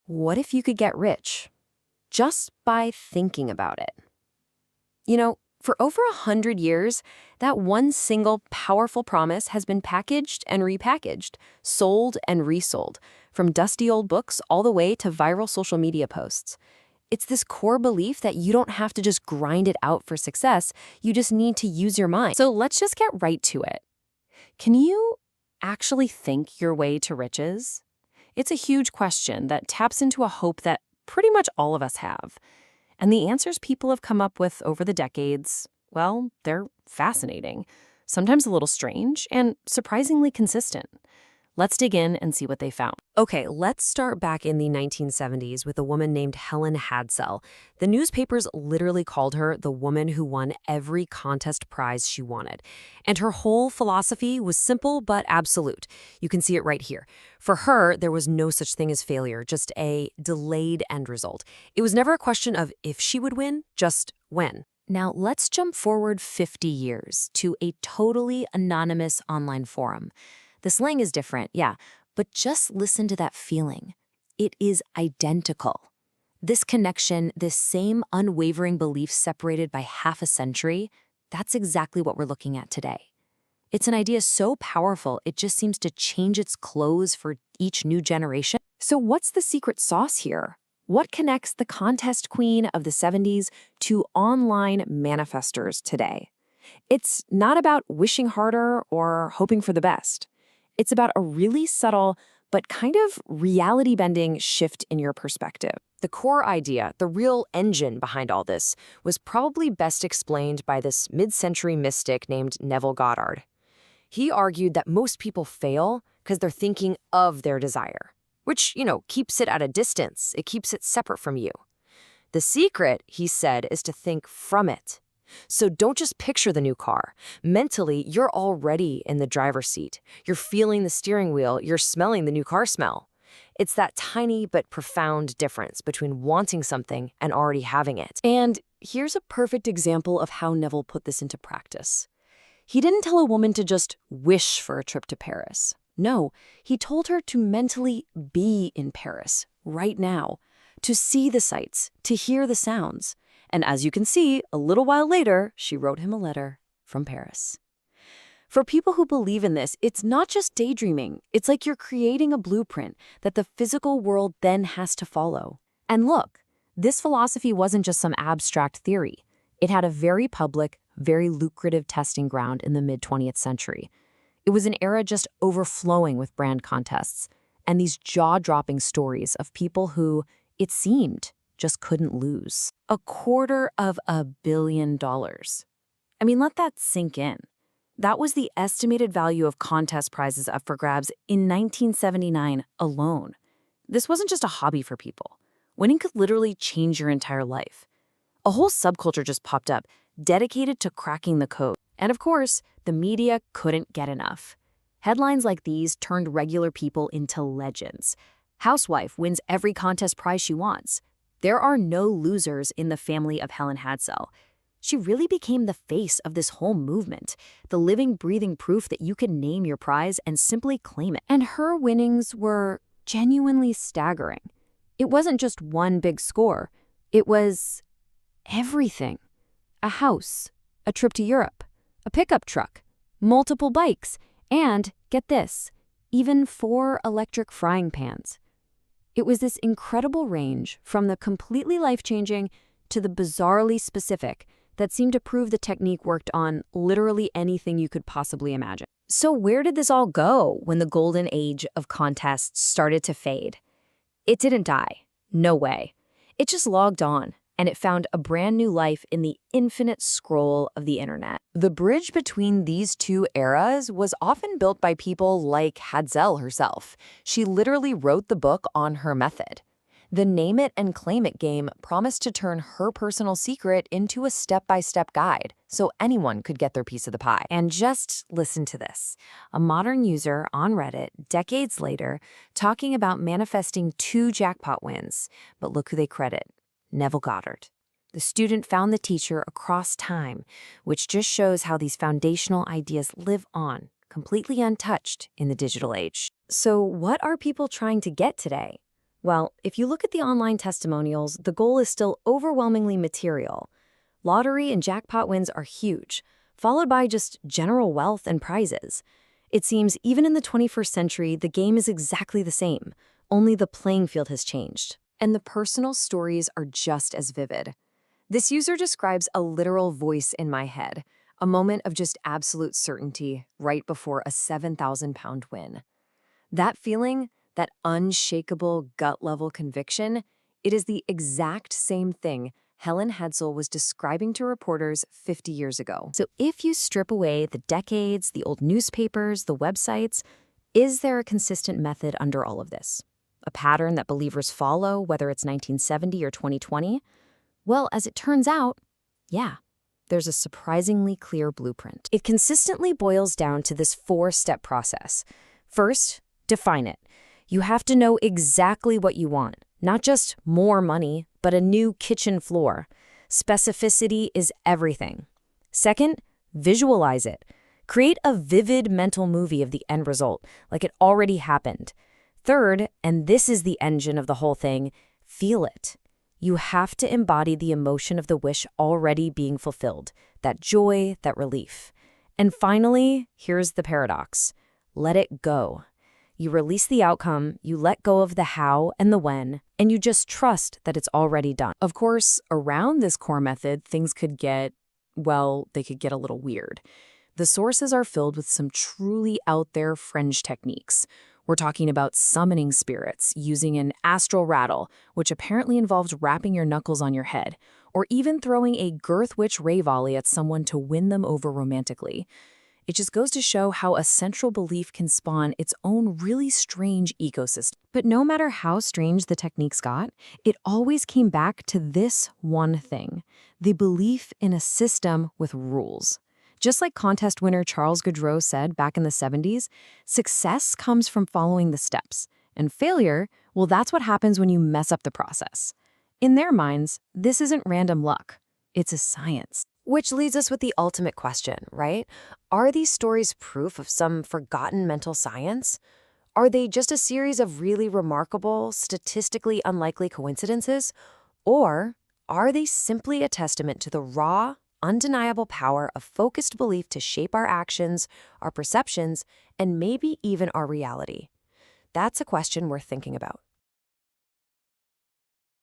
What if you could get rich just by thinking about it? You know, for over 100 years, that one single powerful promise has been packaged and repackaged, sold and resold, from dusty old books all the way to viral social media posts. It's this core belief that you don't have to just grind it out for success, you just need to use your mind. So let's just get right to it. Can you actually think your way to riches? It's a huge question that taps into a hope that pretty much all of us have. And the answers people have come up with over the decades, well, they're fascinating, sometimes a little strange, and surprisingly consistent. Let's dig in and see what they found. Okay, let's start back in the 1970s with a woman named Helen Hadsell. The newspapers literally called her the woman who won every contest prize she wanted. And her whole philosophy was simple but absolute. You can see it right here. For her, there was no such thing as failure, just a delayed end result. It was never a question of if she would win, just when. Now, let's jump forward 50 years to a totally anonymous online forum. The slang is different, yeah, but just listen to that feeling. It is identical. This connection, this same unwavering belief separated by half a century, that's exactly what we're looking at today. It's an idea so powerful, it just seems to change its clothes for each new generation. So what's the secret sauce here? What connects the contest queen of the 70s to online manifestors today? It's not about wishing harder or hoping for the best. It's about a really subtle but kind of reality-bending shift in your perspective. The core idea, the real engine behind all this, was probably best explained by this mid-century mystic named Neville Goddard. He argued that most people fail because they're thinking of their desire, which, keeps it at a distance. It keeps it separate from you. The secret, he said, is to think from it. So don't just picture the new car. Mentally, you're already in the driver's seat. You're feeling the steering wheel. You're smelling the new car smell. It's that tiny but profound difference between wanting something and already having it. And here's a perfect example of how Neville put this into practice. He didn't tell a woman to just wish for a trip to Paris. No, he told her to mentally be in Paris right now, to see the sights, to hear the sounds. And as you can see, a little while later, she wrote him a letter from Paris. For people who believe in this, it's not just daydreaming. It's like you're creating a blueprint that the physical world then has to follow. And look, this philosophy wasn't just some abstract theory. It had a very public, very lucrative testing ground in the mid-20th century. It was an era just overflowing with brand contests and these jaw-dropping stories of people who, it seemed, just couldn't lose. $250 million. I mean, let that sink in. That was the estimated value of contest prizes up for grabs in 1979 alone. This wasn't just a hobby for people. Winning could literally change your entire life. A whole subculture just popped up, dedicated to cracking the code. And of course, the media couldn't get enough. Headlines like these turned regular people into legends. Housewife wins every contest prize she wants. There are no losers in the family of Helen Hadsell. She really became the face of this whole movement, the living, breathing proof that you can name your prize and simply claim it. And her winnings were genuinely staggering. It wasn't just one big score. It was everything. A house, a trip to Europe, a pickup truck, multiple bikes, and, get this, even 4 electric frying pans. It was this incredible range from the completely life-changing to the bizarrely specific that seemed to prove the technique worked on literally anything you could possibly imagine. So where did this all go when the golden age of contests started to fade? It didn't die. No way. It just logged on, and it found a brand new life in the infinite scroll of the internet. The bridge between these two eras was often built by people like Hadsell herself. She literally wrote the book on her method. The name it and claim it game promised to turn her personal secret into a step-by-step guide so anyone could get their piece of the pie. And just listen to this. A modern user on Reddit, decades later, talking about manifesting 2 jackpot wins. But look who they credit. Neville Goddard. The student found the teacher across time, which just shows how these foundational ideas live on, completely untouched in the digital age. So what are people trying to get today? Well, if you look at the online testimonials, the goal is still overwhelmingly material. Lottery and jackpot wins are huge, followed by just general wealth and prizes. It seems even in the 21st century, the game is exactly the same, only the playing field has changed. And the personal stories are just as vivid. This user describes a literal voice in my head, a moment of just absolute certainty right before a 7,000-pound win. That feeling, that unshakable gut-level conviction, it is the exact same thing Helen Hetzel was describing to reporters 50 years ago. So if you strip away the decades, the old newspapers, the websites, is there a consistent method under all of this? A pattern that believers follow, whether it's 1970 or 2020? Well, as it turns out, yeah, there's a surprisingly clear blueprint. It consistently boils down to this 4-step process. First, define it. You have to know exactly what you want, not just more money, but a new kitchen floor. Specificity is everything. Second, visualize it. Create a vivid mental movie of the end result, like it already happened. Third, and this is the engine of the whole thing, feel it. You have to embody the emotion of the wish already being fulfilled, that joy, that relief. And finally, here's the paradox. Let it go. You release the outcome, you let go of the how and the when, and you just trust that it's already done. Of course, around this core method, things could get, well, they could get a little weird. The sources are filled with some truly out there fringe techniques. We're talking about summoning spirits using an astral rattle, which apparently involves wrapping your knuckles on your head, or even throwing a girth witch ray volley at someone to win them over romantically. It just goes to show how a central belief can spawn its own really strange ecosystem. But no matter how strange the techniques got, it always came back to this one thing: the belief in a system with rules. Just like contest winner Charles Goudreau said back in the 70s, success comes from following the steps, and failure, well, that's what happens when you mess up the process. In their minds, this isn't random luck. It's a science. Which leads us with the ultimate question, right? Are these stories proof of some forgotten mental science? Are they just a series of really remarkable, statistically unlikely coincidences? Or are they simply a testament to the raw, undeniable power of focused belief to shape our actions, our perceptions, and maybe even our reality? That's a question worth thinking about.